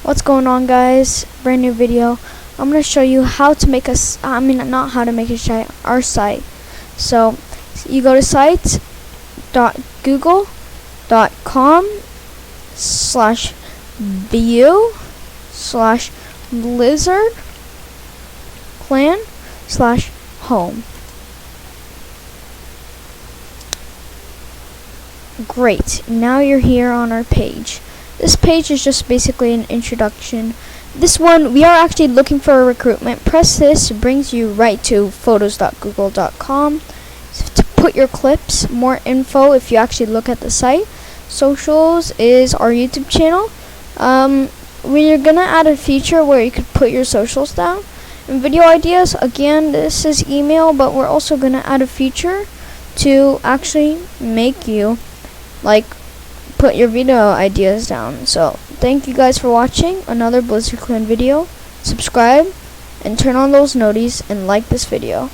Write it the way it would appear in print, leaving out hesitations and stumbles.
What's going on, guys? Brand new video. I'm going to show you how to make not how to make a site, our site. So you go to sites.google.com/view/lizard clan/home. Great, now you're here on our page. This page is just basically an introduction. This one, we are actually looking for a recruitment. Press this, brings you right to photos.google.com to put your clips. More info if you actually look at the site. Socials is our YouTube channel. We're gonna add a feature where you could put your socials down. And video ideas, again, this is email, but we're also gonna add a feature to actually make you put your video ideas down. So thank you guys for watching another Blizzard Clan video. Subscribe and turn on those noties and like this video.